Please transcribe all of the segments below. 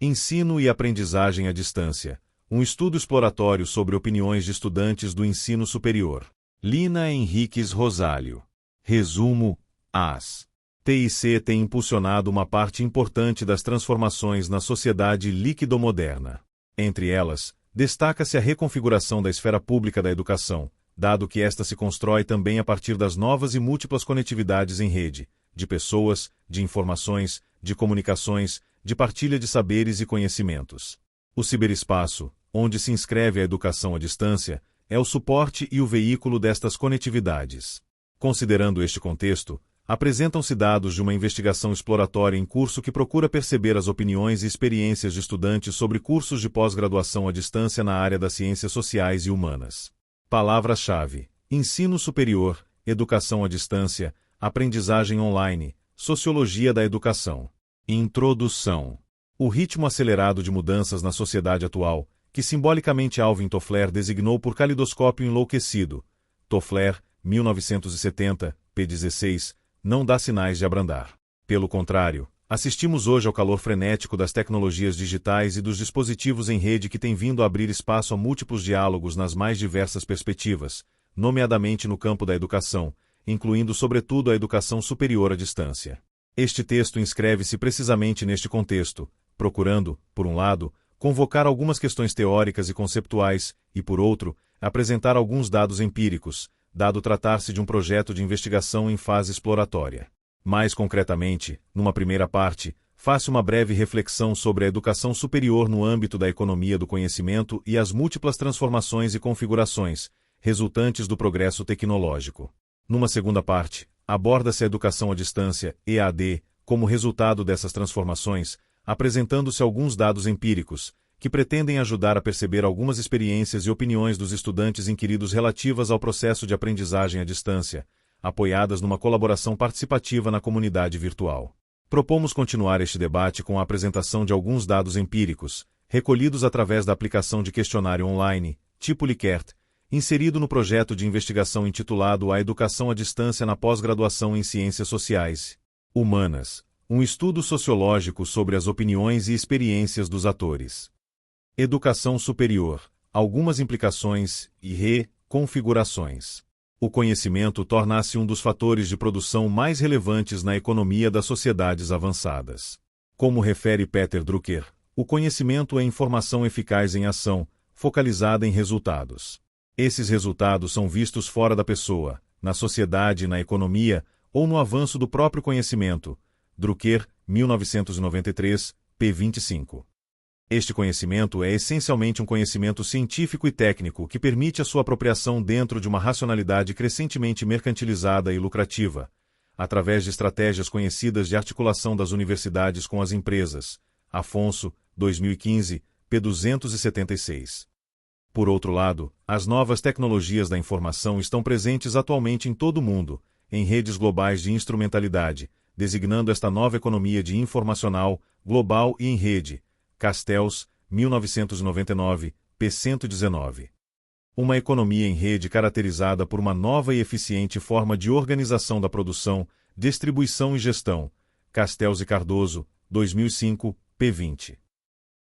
Ensino e aprendizagem à distância. Um estudo exploratório sobre opiniões de estudantes do ensino superior. Lina Henriques Rosário. Resumo: as TIC tem impulsionado uma parte importante das transformações na sociedade líquido-moderna. Entre elas, destaca-se a reconfiguração da esfera pública da educação, dado que esta se constrói também a partir das novas e múltiplas conectividades em rede, de pessoas, de informações, de comunicações, de partilha de saberes e conhecimentos. O ciberespaço, onde se inscreve a educação à distância, é o suporte e o veículo destas conectividades. Considerando este contexto, apresentam-se dados de uma investigação exploratória em curso que procura perceber as opiniões e experiências de estudantes sobre cursos de pós-graduação à distância na área das ciências sociais e humanas. Palavras-chave: ensino superior, educação à distância, aprendizagem online, sociologia da educação. Introdução. O ritmo acelerado de mudanças na sociedade atual, que simbolicamente Alvin Toffler designou por calidoscópio enlouquecido, Toffler, 1970, p. 16, não dá sinais de abrandar. Pelo contrário, assistimos hoje ao calor frenético das tecnologias digitais e dos dispositivos em rede que têm vindo a abrir espaço a múltiplos diálogos nas mais diversas perspectivas, nomeadamente no campo da educação, incluindo sobretudo a educação superior à distância. Este texto inscreve-se precisamente neste contexto, procurando, por um lado, convocar algumas questões teóricas e conceptuais e, por outro, apresentar alguns dados empíricos, dado tratar-se de um projeto de investigação em fase exploratória. Mais concretamente, numa primeira parte, faço uma breve reflexão sobre a educação superior no âmbito da economia do conhecimento e as múltiplas transformações e configurações resultantes do progresso tecnológico. Numa segunda parte, aborda-se a educação à distância, EAD, como resultado dessas transformações, apresentando-se alguns dados empíricos, que pretendem ajudar a perceber algumas experiências e opiniões dos estudantes inquiridos relativas ao processo de aprendizagem à distância, apoiadas numa colaboração participativa na comunidade virtual. Propomos continuar este debate com a apresentação de alguns dados empíricos, recolhidos através da aplicação de questionário online, tipo Likert, inserido no projeto de investigação intitulado A Educação à Distância na Pós-Graduação em Ciências Sociais Humanas, um estudo sociológico sobre as opiniões e experiências dos atores. Educação superior, algumas implicações e reconfigurações. O conhecimento torna-se um dos fatores de produção mais relevantes na economia das sociedades avançadas. Como refere Peter Drucker, o conhecimento é informação eficaz em ação, focalizada em resultados. Esses resultados são vistos fora da pessoa, na sociedade, na economia ou no avanço do próprio conhecimento. Drucker, 1993, p. 25. Este conhecimento é essencialmente um conhecimento científico e técnico que permite a sua apropriação dentro de uma racionalidade crescentemente mercantilizada e lucrativa, através de estratégias conhecidas de articulação das universidades com as empresas. Afonso, 2015, p. 276. Por outro lado, as novas tecnologias da informação estão presentes atualmente em todo o mundo, em redes globais de instrumentalidade, designando esta nova economia de informacional, global e em rede. Castells, 1999, p. 119. Uma economia em rede caracterizada por uma nova e eficiente forma de organização da produção, distribuição e gestão. Castells e Cardoso, 2005, p. 20.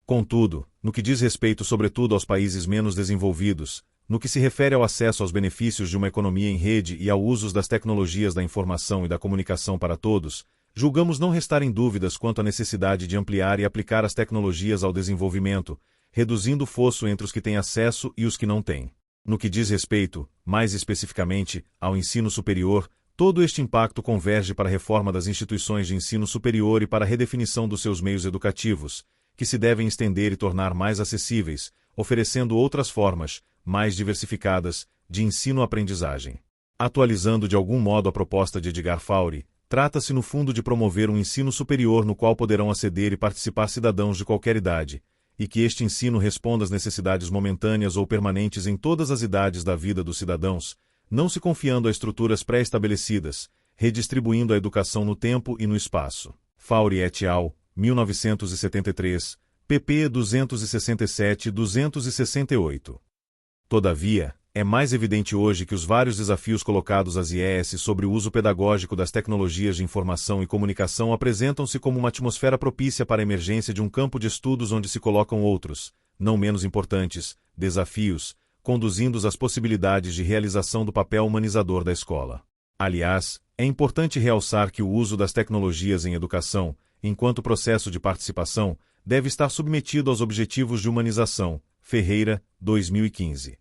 Contudo, no que diz respeito sobretudo aos países menos desenvolvidos, no que se refere ao acesso aos benefícios de uma economia em rede e ao uso das tecnologias da informação e da comunicação para todos, julgamos não restarem dúvidas quanto à necessidade de ampliar e aplicar as tecnologias ao desenvolvimento, reduzindo o fosso entre os que têm acesso e os que não têm. No que diz respeito, mais especificamente, ao ensino superior, todo este impacto converge para a reforma das instituições de ensino superior e para a redefinição dos seus meios educativos, que se devem estender e tornar mais acessíveis, oferecendo outras formas, mais diversificadas, de ensino-aprendizagem. Atualizando de algum modo a proposta de Edgar Faure, trata-se no fundo de promover um ensino superior no qual poderão aceder e participar cidadãos de qualquer idade, e que este ensino responda às necessidades momentâneas ou permanentes em todas as idades da vida dos cidadãos, não se confiando a estruturas pré-estabelecidas, redistribuindo a educação no tempo e no espaço. Faure et al., 1973, pp. 267 e 268. Todavia, É mais evidente hoje que os vários desafios colocados às IES sobre o uso pedagógico das tecnologias de informação e comunicação apresentam-se como uma atmosfera propícia para a emergência de um campo de estudos onde se colocam outros, não menos importantes, desafios, conduzindo-os às possibilidades de realização do papel humanizador da escola. Aliás, é importante realçar que o uso das tecnologias em educação, enquanto processo de participação, deve estar submetido aos objetivos de humanização. Ferreira, 2015.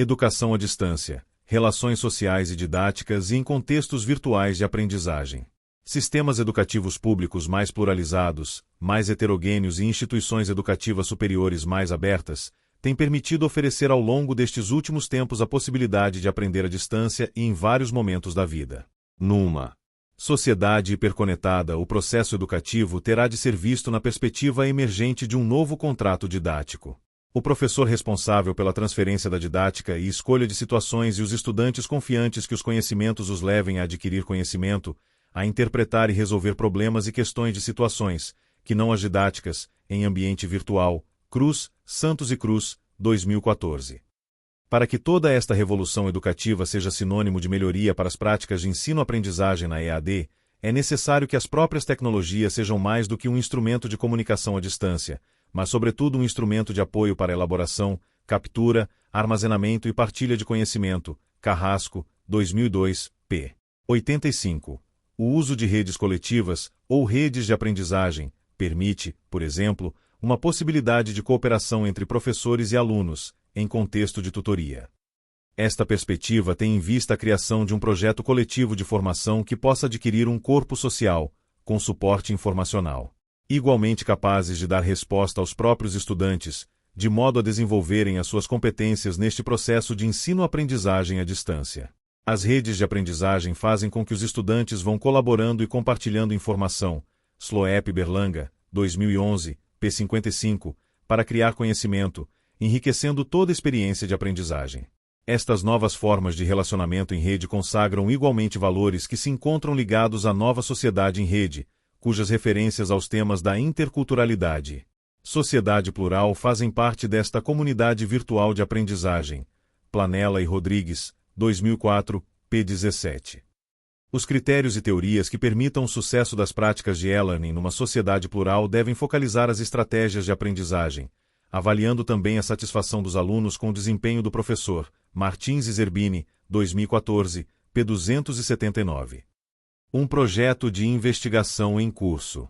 Educação à distância, relações sociais e didáticas e em contextos virtuais de aprendizagem. Sistemas educativos públicos mais pluralizados, mais heterogêneos e instituições educativas superiores mais abertas têm permitido oferecer ao longo destes últimos tempos a possibilidade de aprender à distância e em vários momentos da vida. Numa sociedade hiperconectada, o processo educativo terá de ser visto na perspectiva emergente de um novo contrato didático. O professor responsável pela transferência da didática e escolha de situações e os estudantes confiantes que os conhecimentos os levem a adquirir conhecimento, a interpretar e resolver problemas e questões de situações, que não as didáticas, em ambiente virtual. Cruz, Santos e Cruz, 2014. Para que toda esta revolução educativa seja sinônimo de melhoria para as práticas de ensino-aprendizagem na EAD, é necessário que as próprias tecnologias sejam mais do que um instrumento de comunicação à distância, mas sobretudo um instrumento de apoio para a elaboração, captura, armazenamento e partilha de conhecimento. Carrasco, 2002, p. 85. O uso de redes coletivas, ou redes de aprendizagem, permite, por exemplo, uma possibilidade de cooperação entre professores e alunos, em contexto de tutoria. Esta perspectiva tem em vista a criação de um projeto coletivo de formação que possa adquirir um corpo social, com suporte informacional, igualmente capazes de dar resposta aos próprios estudantes, de modo a desenvolverem as suas competências neste processo de ensino-aprendizagem à distância. As redes de aprendizagem fazem com que os estudantes vão colaborando e compartilhando informação. Sloep Berlanga, 2011, p. 55, para criar conhecimento, enriquecendo toda a experiência de aprendizagem. Estas novas formas de relacionamento em rede consagram igualmente valores que se encontram ligados à nova sociedade em rede, cujas referências aos temas da interculturalidade, sociedade plural fazem parte desta comunidade virtual de aprendizagem. Planella e Rodrigues, 2004, p. 17. Os critérios e teorias que permitam o sucesso das práticas de e-learning numa sociedade plural devem focalizar as estratégias de aprendizagem, avaliando também a satisfação dos alunos com o desempenho do professor. Martins e Zerbini, 2014, p. 279. Um projeto de investigação em curso.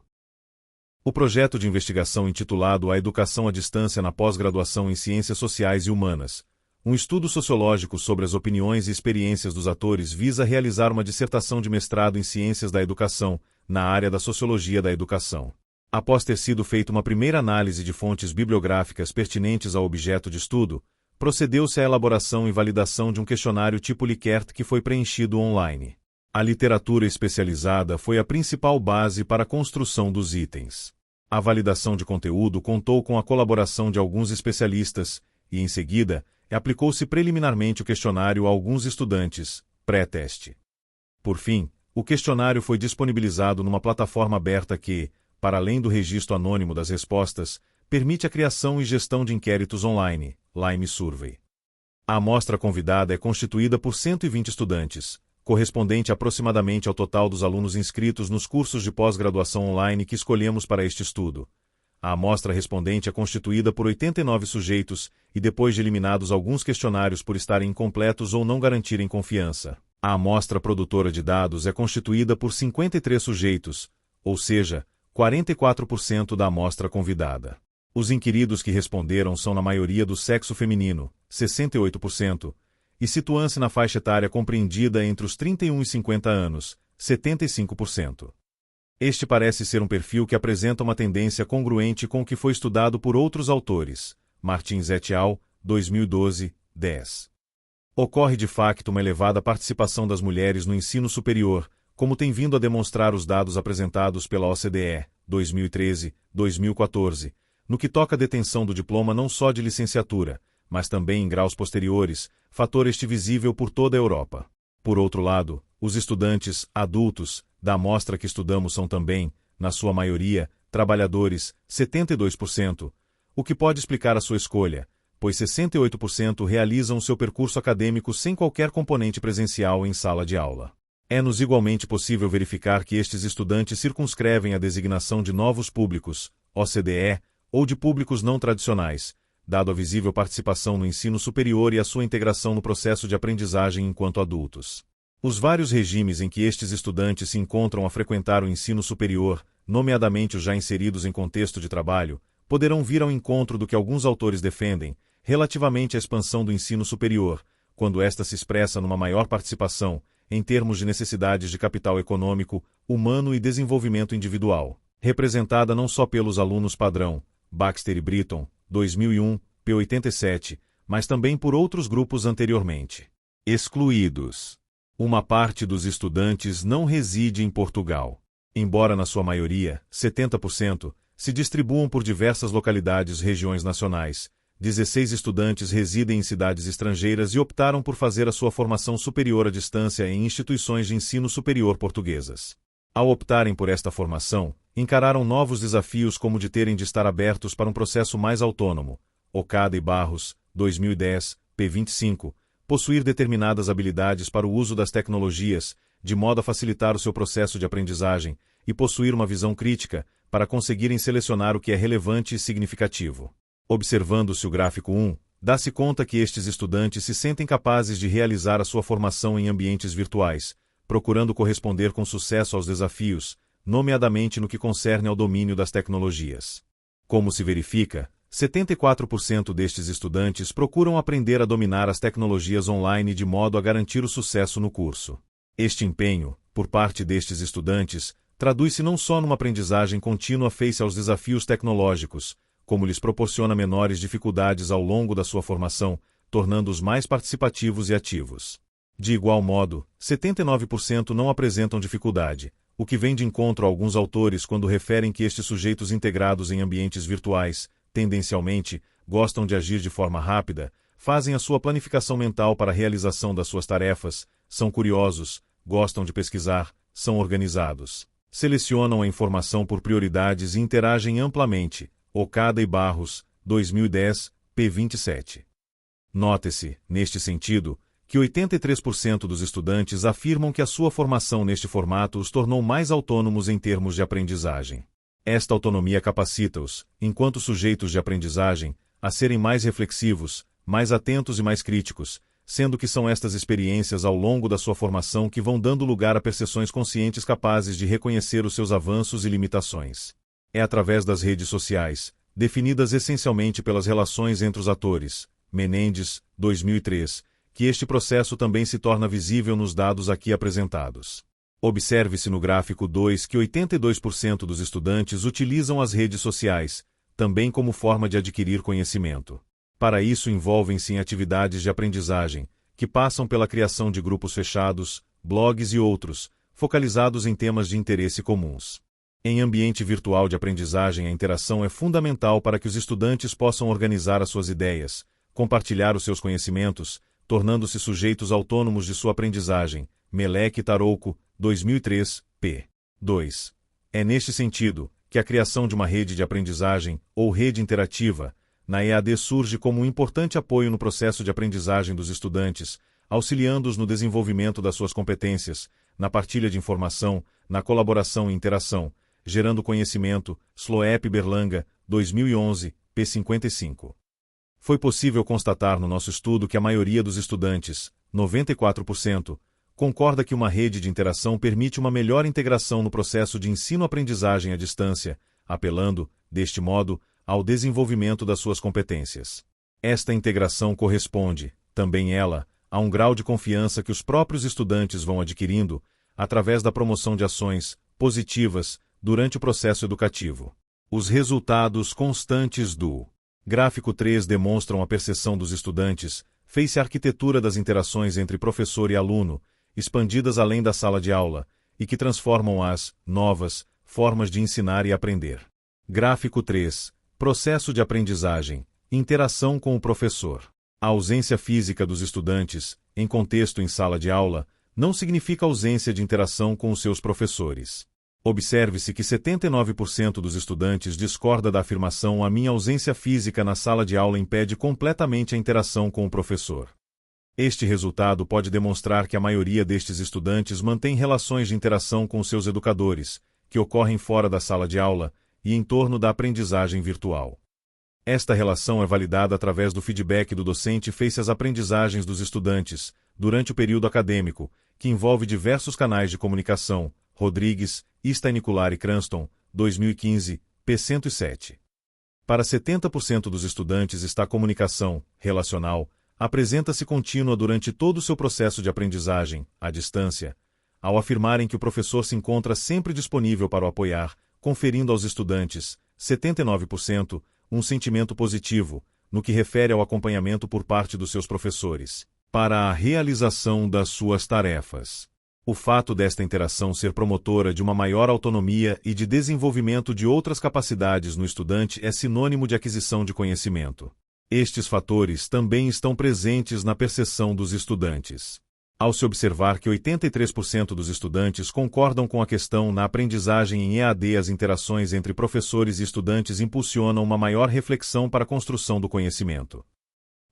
O projeto de investigação intitulado A Educação à Distância na Pós-Graduação em Ciências Sociais e Humanas, um estudo sociológico sobre as opiniões e experiências dos atores visa realizar uma dissertação de mestrado em Ciências da Educação, na área da Sociologia da Educação. Após ter sido feita uma primeira análise de fontes bibliográficas pertinentes ao objeto de estudo, procedeu-se à elaboração e validação de um questionário tipo Likert que foi preenchido online. A literatura especializada foi a principal base para a construção dos itens. A validação de conteúdo contou com a colaboração de alguns especialistas e, em seguida, aplicou-se preliminarmente o questionário a alguns estudantes, pré-teste. Por fim, o questionário foi disponibilizado numa plataforma aberta que, para além do registro anônimo das respostas, permite a criação e gestão de inquéritos online, Lime Survey. A amostra convidada é constituída por 120 estudantes, correspondente aproximadamente ao total dos alunos inscritos nos cursos de pós-graduação online que escolhemos para este estudo. A amostra respondente é constituída por 89 sujeitos e, depois de eliminados alguns questionários por estarem incompletos ou não garantirem confiança, a amostra produtora de dados é constituída por 53 sujeitos, ou seja, 44% da amostra convidada. Os inquiridos que responderam são na maioria do sexo feminino, 68%, e situam-se na faixa etária compreendida entre os 31 e 50 anos, 75%. Este parece ser um perfil que apresenta uma tendência congruente com o que foi estudado por outros autores. Martins et al., 2012, 10. Ocorre de facto uma elevada participação das mulheres no ensino superior, como tem vindo a demonstrar os dados apresentados pela OCDE, 2013, 2014, no que toca à detenção do diploma não só de licenciatura, mas também em graus posteriores, fator este visível por toda a Europa. Por outro lado, os estudantes, adultos, da amostra que estudamos são também, na sua maioria, trabalhadores, 72%, o que pode explicar a sua escolha, pois 68% realizam seu percurso acadêmico sem qualquer componente presencial em sala de aula. É-nos igualmente possível verificar que estes estudantes circunscrevem a designação de novos públicos, OCDE, ou de públicos não tradicionais, dado a visível participação no ensino superior e a sua integração no processo de aprendizagem enquanto adultos. Os vários regimes em que estes estudantes se encontram a frequentar o ensino superior, nomeadamente os já inseridos em contexto de trabalho, poderão vir ao encontro do que alguns autores defendem, relativamente à expansão do ensino superior, quando esta se expressa numa maior participação, em termos de necessidades de capital econômico, humano e desenvolvimento individual, representada não só pelos alunos padrão, Baxter e Britton, 2001, p. 87, mas também por outros grupos anteriormente excluídos. Uma parte dos estudantes não reside em Portugal. Embora na sua maioria, 70%, se distribuam por diversas localidades regiões nacionais, 16 estudantes residem em cidades estrangeiras e optaram por fazer a sua formação superior à distância em instituições de ensino superior portuguesas. Ao optarem por esta formação, encararam novos desafios como de terem de estar abertos para um processo mais autônomo. Okada e Barros, 2010, p. 25, possuir determinadas habilidades para o uso das tecnologias, de modo a facilitar o seu processo de aprendizagem, e possuir uma visão crítica, para conseguirem selecionar o que é relevante e significativo. Observando-se o gráfico 1, dá-se conta que estes estudantes se sentem capazes de realizar a sua formação em ambientes virtuais, procurando corresponder com sucesso aos desafios, nomeadamente no que concerne ao domínio das tecnologias. Como se verifica, 74% destes estudantes procuram aprender a dominar as tecnologias online de modo a garantir o sucesso no curso. Este empenho, por parte destes estudantes, traduz-se não só numa aprendizagem contínua face aos desafios tecnológicos, como lhes proporciona menores dificuldades ao longo da sua formação, tornando-os mais participativos e ativos. De igual modo, 79% não apresentam dificuldade, o que vem de encontro a alguns autores quando referem que estes sujeitos integrados em ambientes virtuais, tendencialmente, gostam de agir de forma rápida, fazem a sua planificação mental para a realização das suas tarefas, são curiosos, gostam de pesquisar, são organizados, selecionam a informação por prioridades e interagem amplamente. Okada e Barros, 2010, p. 27. Note-se, neste sentido, que 83% dos estudantes afirmam que a sua formação neste formato os tornou mais autônomos em termos de aprendizagem. Esta autonomia capacita-os, enquanto sujeitos de aprendizagem, a serem mais reflexivos, mais atentos e mais críticos, sendo que são estas experiências ao longo da sua formação que vão dando lugar a percepções conscientes capazes de reconhecer os seus avanços e limitações. É através das redes sociais, definidas essencialmente pelas relações entre os atores, Menendez, 2003, que este processo também se torna visível nos dados aqui apresentados. Observe-se no gráfico 2 que 82% dos estudantes utilizam as redes sociais, também como forma de adquirir conhecimento. Para isso envolvem-se em atividades de aprendizagem, que passam pela criação de grupos fechados, blogs e outros, focalizados em temas de interesse comuns. Em ambiente virtual de aprendizagem, a interação é fundamental para que os estudantes possam organizar as suas ideias, compartilhar os seus conhecimentos, tornando-se sujeitos autônomos de sua aprendizagem. Meleque e Tarouco, 2003, p. 2. É neste sentido que a criação de uma rede de aprendizagem, ou rede interativa, na EAD surge como um importante apoio no processo de aprendizagem dos estudantes, auxiliando-os no desenvolvimento das suas competências, na partilha de informação, na colaboração e interação, gerando conhecimento. Sloep e Berlanga, 2011, p. 55. Foi possível constatar no nosso estudo que a maioria dos estudantes, 94%, concorda que uma rede de interação permite uma melhor integração no processo de ensino-aprendizagem à distância, apelando, deste modo, ao desenvolvimento das suas competências. Esta integração corresponde, também ela, a um grau de confiança que os próprios estudantes vão adquirindo, através da promoção de ações positivas durante o processo educativo. Os resultados constantes do gráfico 3 demonstram a percepção dos estudantes, face a arquitetura das interações entre professor e aluno, expandidas além da sala de aula, e que transformam as novas formas de ensinar e aprender. Gráfico 3. Processo de aprendizagem. Interação com o professor. A ausência física dos estudantes, em contexto em sala de aula, não significa ausência de interação com os seus professores. Observe-se que 79% dos estudantes discorda da afirmação "a minha ausência física na sala de aula impede completamente a interação com o professor". Este resultado pode demonstrar que a maioria destes estudantes mantém relações de interação com seus educadores, que ocorrem fora da sala de aula e em torno da aprendizagem virtual. Esta relação é validada através do feedback do docente face às aprendizagens dos estudantes, durante o período acadêmico, que envolve diversos canais de comunicação. Rodrigues, Stanicular e Cranston, 2015, p. 107. Para 70% dos estudantes esta comunicação, relacional, apresenta-se contínua durante todo o seu processo de aprendizagem, à distância, ao afirmarem que o professor se encontra sempre disponível para o apoiar, conferindo aos estudantes, 79%, um sentimento positivo, no que refere ao acompanhamento por parte dos seus professores, para a realização das suas tarefas. O fato desta interação ser promotora de uma maior autonomia e de desenvolvimento de outras capacidades no estudante é sinônimo de aquisição de conhecimento. Estes fatores também estão presentes na percepção dos estudantes. Ao se observar que 83% dos estudantes concordam com a questão na aprendizagem em EAD, as interações entre professores e estudantes impulsionam uma maior reflexão para a construção do conhecimento.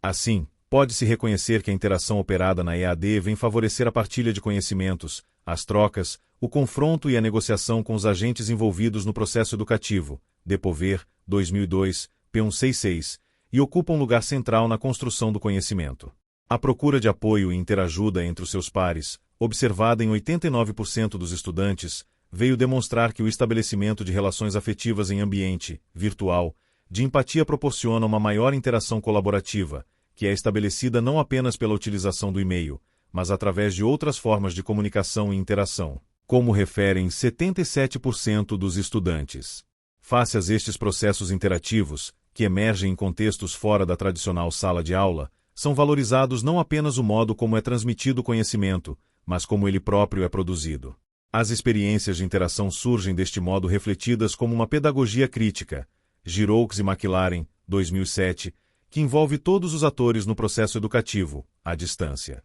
Assim, pode-se reconhecer que a interação operada na EAD vem favorecer a partilha de conhecimentos, as trocas, o confronto e a negociação com os agentes envolvidos no processo educativo, Depover, 2002, p. 166, e ocupa um lugar central na construção do conhecimento. A procura de apoio e interajuda entre os seus pares, observada em 89% dos estudantes, veio demonstrar que o estabelecimento de relações afetivas em ambiente virtual de empatia proporciona uma maior interação colaborativa, que é estabelecida não apenas pela utilização do e-mail, mas através de outras formas de comunicação e interação, como referem 77% dos estudantes. Face a estes processos interativos, que emergem em contextos fora da tradicional sala de aula, são valorizados não apenas o modo como é transmitido o conhecimento, mas como ele próprio é produzido. As experiências de interação surgem deste modo refletidas como uma pedagogia crítica, Giroux e McLaren, 2007, que envolve todos os atores no processo educativo, à distância.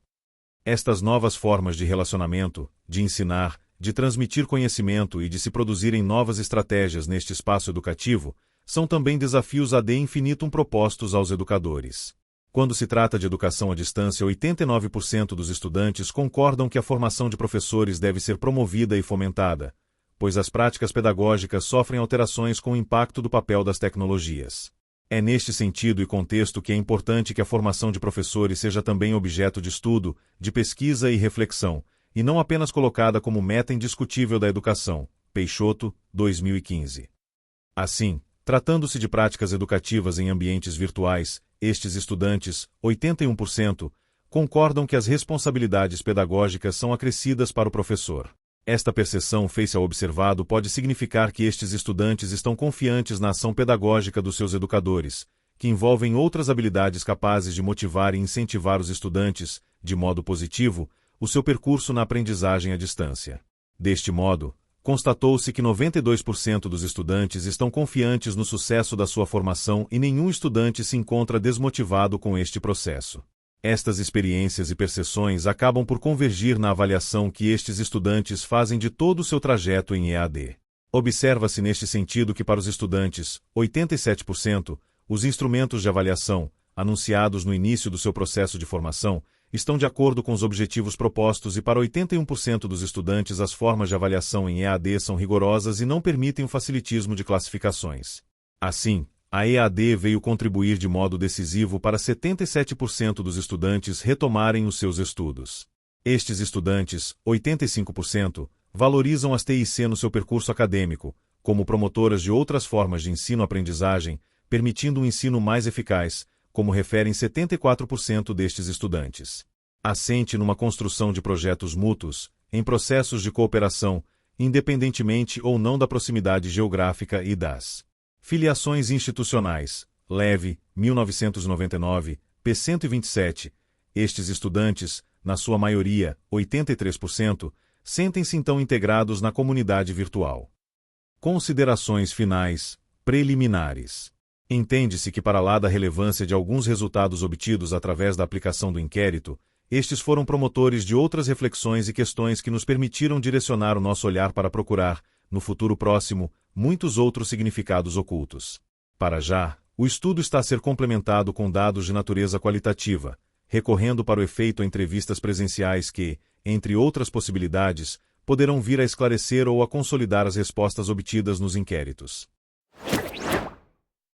Estas novas formas de relacionamento, de ensinar, de transmitir conhecimento e de se produzirem novas estratégias neste espaço educativo, são também desafios ad infinitum propostos aos educadores. Quando se trata de educação à distância, 89% dos estudantes concordam que a formação de professores deve ser promovida e fomentada, pois as práticas pedagógicas sofrem alterações com o impacto do papel das tecnologias. É neste sentido e contexto que é importante que a formação de professores seja também objeto de estudo, de pesquisa e reflexão, e não apenas colocada como meta indiscutível da educação. Peixoto, 2015. Assim, tratando-se de práticas educativas em ambientes virtuais, estes estudantes, 81%, concordam que as responsabilidades pedagógicas são acrescidas para o professor. Esta percepção face ao observado pode significar que estes estudantes estão confiantes na ação pedagógica dos seus educadores, que envolvem outras habilidades capazes de motivar e incentivar os estudantes, de modo positivo, o seu percurso na aprendizagem à distância. Deste modo, constatou-se que 92% dos estudantes estão confiantes no sucesso da sua formação e nenhum estudante se encontra desmotivado com este processo. Estas experiências e percepções acabam por convergir na avaliação que estes estudantes fazem de todo o seu trajeto em EAD. Observa-se neste sentido que para os estudantes, 87%, os instrumentos de avaliação, anunciados no início do seu processo de formação, estão de acordo com os objetivos propostos e para 81% dos estudantes as formas de avaliação em EAD são rigorosas e não permitem o facilitismo de classificações. Assim, a EAD veio contribuir de modo decisivo para 77% dos estudantes retomarem os seus estudos. Estes estudantes, 85%, valorizam as TIC no seu percurso acadêmico, como promotoras de outras formas de ensino-aprendizagem, permitindo um ensino mais eficaz, como referem 74% destes estudantes. Assente numa construção de projetos mútuos, em processos de cooperação, independentemente ou não da proximidade geográfica e das filiações institucionais. Leve, 1999, p. 127. Estes estudantes, na sua maioria, 83%, sentem-se então integrados na comunidade virtual. Considerações finais, preliminares. Entende-se que, para lá da relevância de alguns resultados obtidos através da aplicação do inquérito, estes foram promotores de outras reflexões e questões que nos permitiram direcionar o nosso olhar para procurar, no futuro próximo, muitos outros significados ocultos. Para já, o estudo está a ser complementado com dados de natureza qualitativa, recorrendo para o efeito entrevistas presenciais que, entre outras possibilidades, poderão vir a esclarecer ou a consolidar as respostas obtidas nos inquéritos.